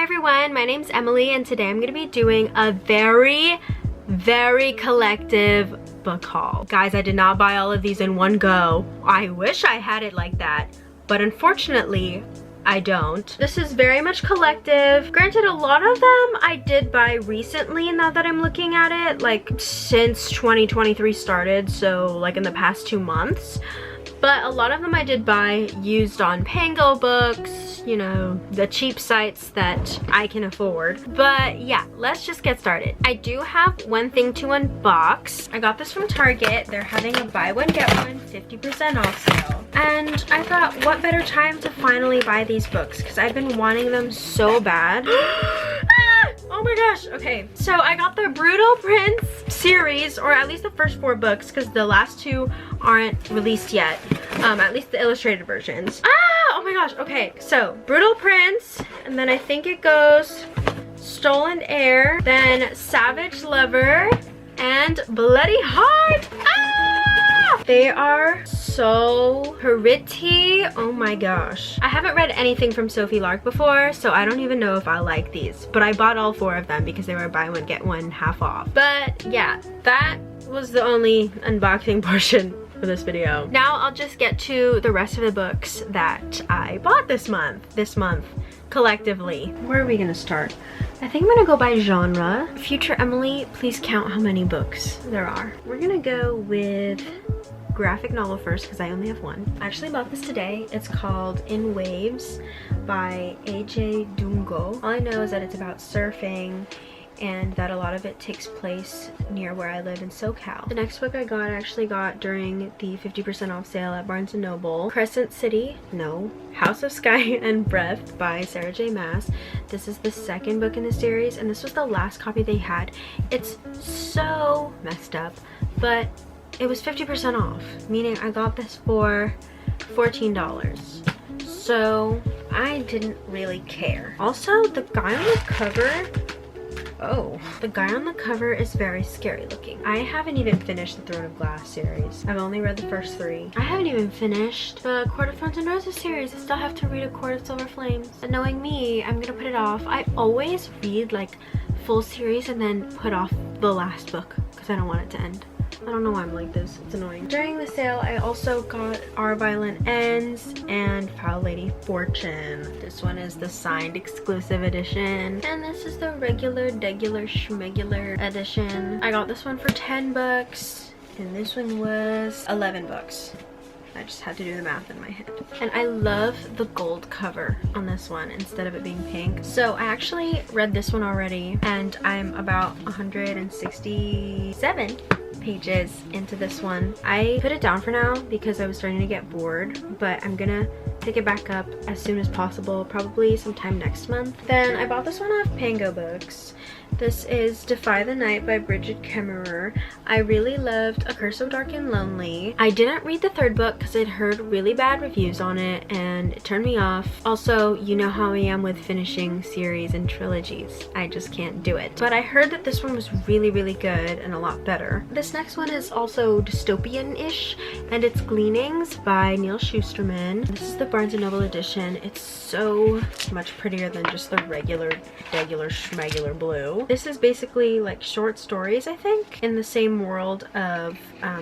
everyone, my name's Emily and today I'm going to be doing a very collective book haul. Guys, I did not buy all of these in one go. I wish I had it like that, but unfortunately I don't. This is very much collective. Granted, a lot of them I did buy recently now that I'm looking at it, like since 2023 started, so like in the past 2 months. But a lot of them I did buy used on Pango Books, you know, the cheap sites that I can afford. But yeah, let's just get started. I do have one thing to unbox. I got this from Target. They're having a buy one get one 50% off sale. And I thought, what better time to finally buy these books, because I've been wanting them so bad. Oh my gosh, okay. So I got the Brutal Prince series, or at least the first 4 books, because the last 2 aren't released yet. At least the illustrated versions. Oh my gosh, okay. So Brutal Prince, and then I think it goes Stolen Heir, then Savage Lover, and Bloody Heart. They are so pretty. Oh my gosh. I haven't read anything from Sophie Lark before, so I don't even know if I'll like these. But I bought all 4 of them because they were buy one get one half off. But yeah, that was the only unboxing portion for this video. Now I'll just get to the rest of the books that I bought this month collectively. Where are we gonna start? I think I'm gonna go by genre. Future Emily, please count how many books there are. We're gonna go with graphic novel first because I only have one. I actually bought this today. It's called In Waves by AJ Dungo. All I know is that it's about surfing and that a lot of it takes place near where I live in SoCal. The next book I actually got during the 50% off sale at Barnes & Noble. Crescent City, no, House of Sky and Breath by Sarah J. Maas. This is the 2nd book in the series, and this was the last copy they had. It's so messed up, but it was 50% off, meaning I got this for $14. So I didn't really care. Also, the guy on the cover, the guy on the cover is very scary looking. I haven't even finished the Throne of Glass series. I've only read the first 3. I haven't even finished the Court of Thorns and Roses series. I still have to read A Court of Silver Flames. And knowing me, I'm gonna put it off. I always read like full series and then put off the last book because I don't want it to end. I don't know why I'm like this. It's annoying. During the sale, I also got Our Violent Ends and Foul Lady Fortune. This one is the signed exclusive edition. And this is the regular, schmegular edition. I got this one for 10 bucks. And this one was 11 bucks. I just had to do the math in my head. And I love the gold cover on this one instead of it being pink. So I actually read this one already and I'm about 167 pages into this one. I put it down for now because I was starting to get bored, but I'm gonna pick it back up as soon as possible, probably sometime next month. Then I bought this one off Pango Books. This is Defy the Night by Bridget Kemmerer. I really loved A Curse of Dark and Lonely. I didn't read the 3rd book because I'd heard really bad reviews on it and it turned me off. Also, you know how I am with finishing series and trilogies. I just can't do it. But I heard that this one was really good and a lot better. This next one is also dystopian-ish and it's Gleanings by Neil Shusterman. This is the Barnes & Noble edition. It's so much prettier than just the regular schmegular blue. This is basically like short stories, I think, in the same world of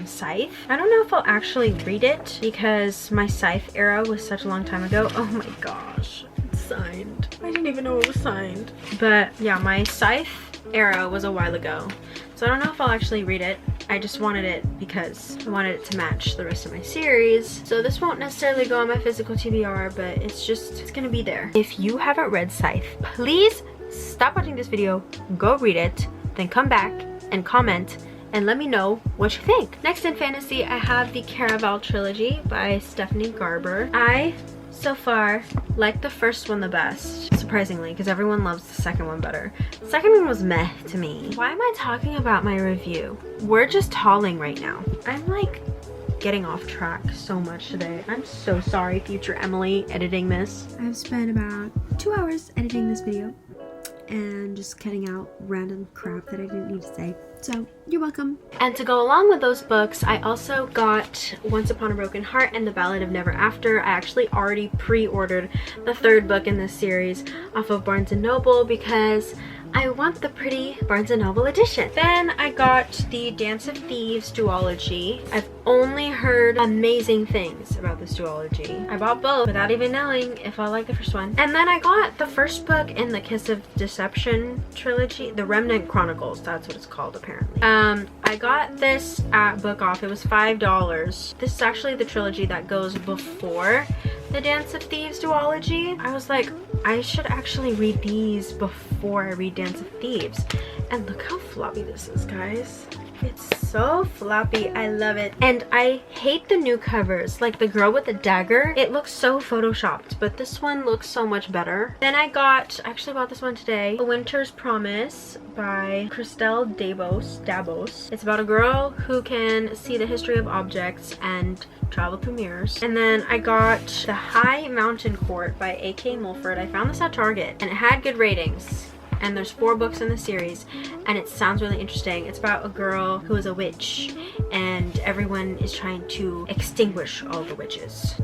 Scythe. I don't know if I'll actually read it because my Scythe era was such a long time ago. Oh my gosh, it's signed. I didn't even know it was signed. But yeah, my Scythe era was a while ago. So I don't know if I'll actually read it. I just wanted it because I wanted it to match the rest of my series. So this won't necessarily go on my physical TBR, but it's gonna be there. If you haven't read Scythe, please stop watching this video, go read it, then come back and comment and let me know what you think. Next in fantasy, I have the Caraval trilogy by Stephanie Garber. I, so far, like the first one the best, surprisingly, because everyone loves the second one better. The second one was meh to me. Why am I talking about my review? We're just hauling right now. I'm like getting off track so much today. I'm so sorry, future Emily, editing this. I've spent about 2 hours editing this video. and just cutting out random crap that I didn't need to say. So you're welcome. And to go along with those books, I also got Once Upon a Broken Heart and The Ballad of Never After. I actually already pre-ordered the third book in this series off of Barnes & Noble because I want the pretty Barnes & Noble edition. Then I got the Dance of Thieves duology. I've only heard amazing things about this duology. I bought both without even knowing if I like the first one. And then I got the first book in the Kiss of Deception trilogy, The Remnant Chronicles, that's what it's called apparently. I got this at Book Off. It was $5. This is actually the trilogy that goes before the Dance of Thieves duology. I was like, I should actually read these before I read Dance of Thieves. And look how floppy this is, guys. It's so floppy. I love it. And I hate the new covers. Like the girl with the dagger, it looks so photoshopped, but this one looks so much better. Then I actually bought this one today, A Winter's Promise by Christelle Dabos. It's about a girl who can see the history of objects and travel through mirrors. And then I got The High Mountain Court by A.K. Mulford. I found this at Target and it had good ratings. And there's 4 books in the series and it sounds really interesting. It's about a girl who is a witch and everyone is trying to extinguish all the witches.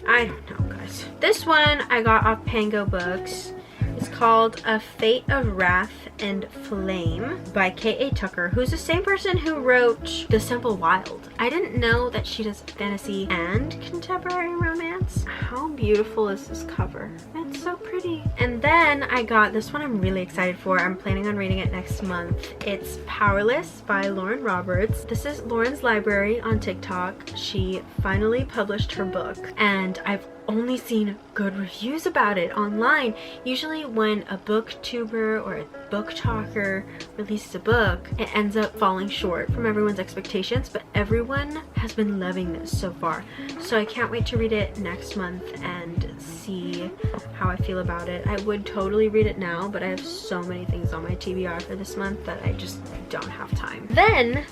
I don't know, guys. This one I got off Pango Books. It's called A Fate of Wrath and Flame by K.A. Tucker, who's the same person who wrote The Simple Wild. I didn't know that she does fantasy and contemporary romance. How beautiful is this cover? It's so pretty. And then I got this one I'm really excited for. I'm planning on reading it next month. It's Powerless by Lauren Roberts. This is Lauren's library on TikTok. She finally published her book and I've only seen good reviews about it online. Usually when a booktuber or a book talker releases a book, it ends up falling short from everyone's expectations, but everyone has been loving this so far. So I can't wait to read it next month and see how I feel about it. I would totally read it now, but I have so many things on my TBR for this month that I just don't have time. Then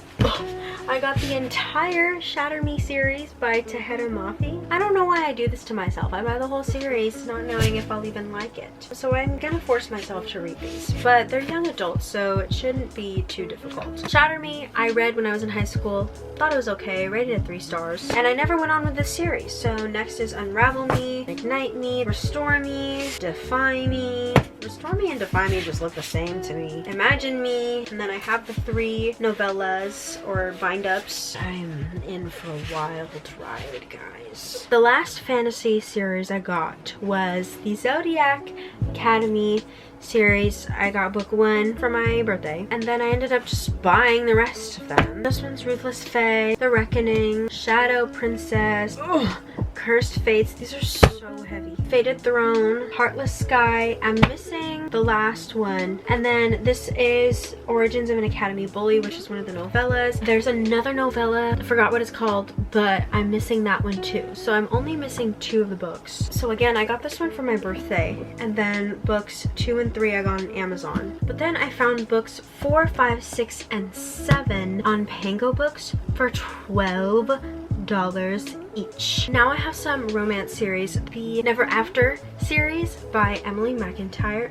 I got the entire Shatter Me series by Tahereh Mafi. I don't know why I do this to myself. I buy the whole series not knowing if I'll even like it. So I'm gonna force myself to read these. But they're young adults, so it shouldn't be too difficult. Shatter Me, I read when I was in high school. Thought it was okay, rated it 3 stars. And I never went on with this series. So next is Unravel Me, Ignite Me, Restore Me, Defy Me. Restore Me and Defy Me just look the same to me. Imagine Me, and then I have the 3 novellas or bind-ups. I'm in for a wild ride, guys. The last fantasy series I got was the Zodiac Academy series. I got book 1 for my birthday, and then I ended up just buying the rest of them. This one's Ruthless Fae, The Reckoning, Shadow Princess, Cursed Fates. These are so heavy. Fated Throne, Heartless Sky. I'm missing the last one. And then this is Origins of an Academy Bully, which is one of the novellas. There's another novella, I forgot what it's called, but I'm missing that one too. So I'm only missing 2 of the books. So again, I got this one for my birthday, and then books 2 and 3 I got on Amazon. But then I found books 4, 5, 6, and 7 on Pango Books for $12 each. Now I have some romance series. The Never After series by Emily McIntyre.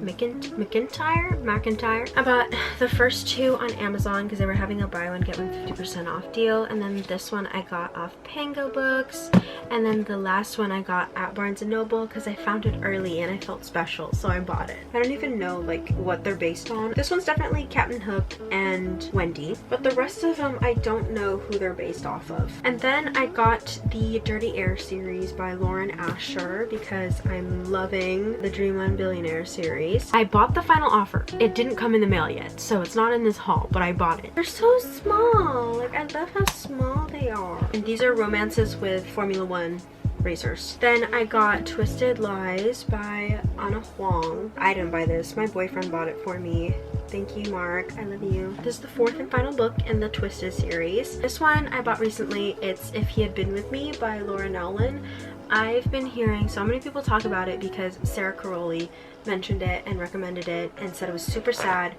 I bought the first 2 on Amazon because they were having a buy one get one 50% off deal, and then this one I got off Pango Books, and then the last one I got at Barnes & Noble because I found it early and I felt special, so I bought it. I don't even know like what they're based on. This one's definitely Captain Hook and Wendy, but the rest of them I don't know who they're based off of. And then I got the Dirty Air series by Lauren Asher because I'm loving the Dream On Billionaire series. I bought the final offer. It didn't come in the mail yet, so it's not in this haul, but I bought it. They're so small. Like, I love how small they are. And these are romances with Formula One racers. Then I got Twisted Lies by Anna Huang. I didn't buy this. My boyfriend bought it for me. Thank you, Mark. I love you. This is the 4th and final book in the Twisted series. This one I bought recently. It's If He Had Been With Me by Laura Nowlin. I've been hearing so many people talk about it because Sarah Caroli mentioned it and recommended it and said it was super sad.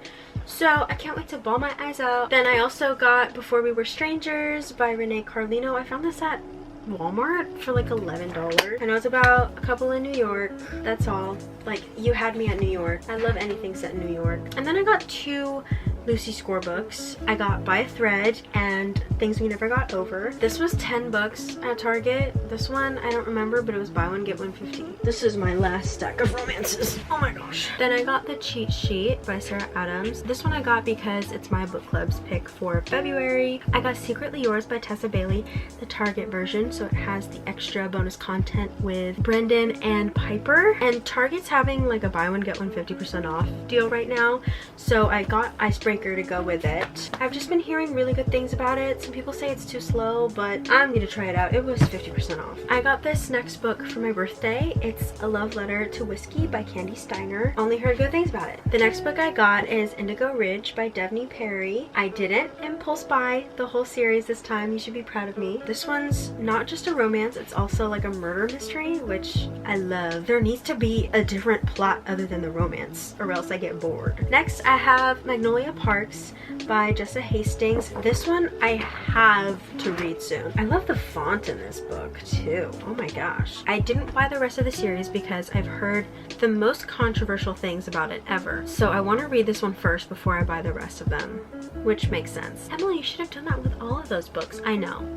So I can't wait to bawl my eyes out. Then I also got Before We Were Strangers by Renee Carlino. I found this at Walmart for like $11. I know it's about a couple in New York. That's all. Like, you had me at New York. I love anything set in New York. And then I got 2 Lucy Score books. I got By a Thread and Things We Never Got Over. This was $10 at Target. This one, I don't remember, but it was buy one, get one 50. This is my last stack of romances. Oh my gosh. Then I got The Cheat Sheet by Sarah Adams. This one I got because it's my book club's pick for February. I got Secretly Yours by Tessa Bailey, the Target version, so it has the extra bonus content with Brendan and Piper. And Target's having like a buy one, get one 50% off deal right now. So I got Icebreaker to go with it. I've just been hearing really good things about it. Some people say it's too slow, but I'm gonna try it out. It was 50% off. I got this next book for my birthday. It's A Love Letter to Whiskey by Candy Steiner. Only heard good things about it. The next book I got is Indigo Ridge by Devney Perry. I didn't impulse buy the whole series this time. You should be proud of me. This one's not just a romance, it's also like a murder mystery, which I love. There needs to be a different plot other than the romance, or else I get bored. Next, I have Magnolia Parks by Jessa Hastings. This one I have to read soon. I love the font in this book too. Oh my gosh. I didn't buy the rest of the series because I've heard the most controversial things about it ever. So I want to read this one first before I buy the rest of them, which makes sense. Emily, you should have done that with all of those books. I know.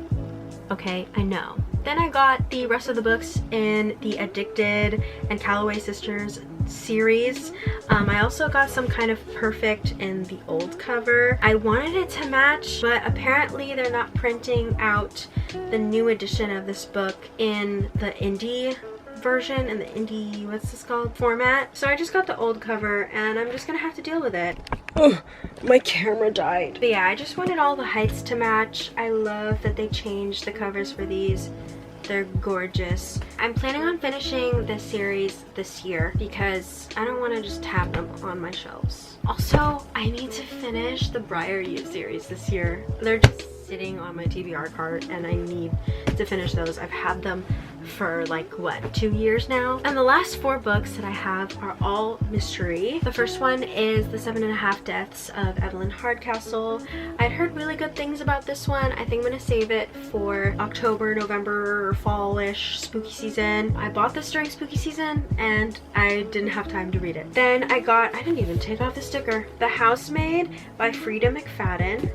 Okay, I know. Then I got the rest of the books in the Addicted and Calloway Sisters series. I also got Some Kind of Perfect in the old cover. I wanted it to match, but apparently they're not printing out the new edition of this book in the indie version, in the indie, what's this called, format. So I just got the old cover and I'm just gonna have to deal with it. Oh, my camera died. But yeah, I just wanted all the heights to match. I love that they changed the covers for these. They're gorgeous. I'm planning on finishing this series this year because I don't want to just have them on my shelves. Also, I need to finish the Briar U series this year. They're just sitting on my TBR cart and I need to finish those. I've had them for like what, 2 years now. And the last 4 books that I have are all mystery. The first one is The 7.5 Deaths of Evelyn Hardcastle. I'd heard really good things about this one. I think I'm gonna save it for October, November, or fall-ish spooky season. I bought this during spooky season and I didn't have time to read it. Then I didn't even take off the sticker, The Housemaid by Frida McFadden.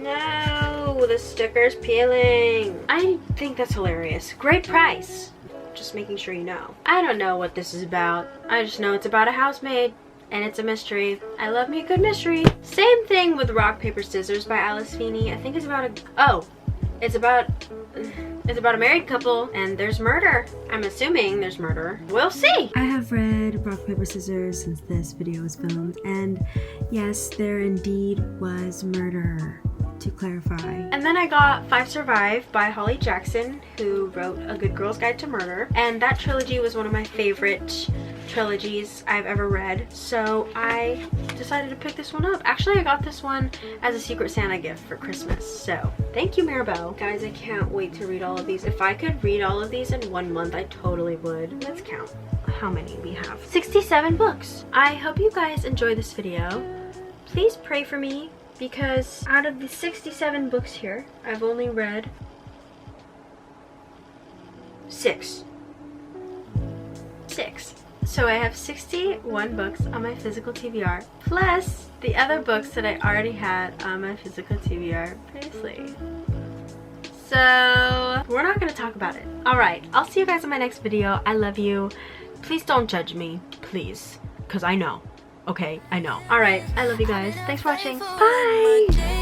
No, the sticker's peeling. I think that's hilarious. Great price. Just making sure you know. I don't know what this is about. I just know it's about a housemaid and it's a mystery. I love me a good mystery. Same thing with Rock, Paper, Scissors by Alice Feeney. I think it's about it's about a married couple and there's murder. I'm assuming there's murder. We'll see. I have read Rock, Paper, Scissors since this video was filmed, and yes, there indeed was murder, to clarify. And then I got 5 Survive by Holly Jackson, who wrote A Good Girl's Guide to Murder. And that trilogy was one of my favorite trilogies I've ever read. So I decided to pick this one up. Actually, I got this one as a Secret Santa gift for Christmas. So thank you, Maribel. Guys, I can't wait to read all of these. If I could read all of these in 1 month, I totally would. Let's count how many we have. 67 books. I hope you guys enjoy this video. Please pray for me, because out of the 67 books here, I've only read 6. So I have 61 books on my physical TBR, plus the other books that I already had on my physical TBR previously. So we're not gonna talk about it. Alright, I'll see you guys in my next video. I love you. Please don't judge me, please, because I know. Okay, I know. Alright, I love you guys. Thanks for watching. Bye!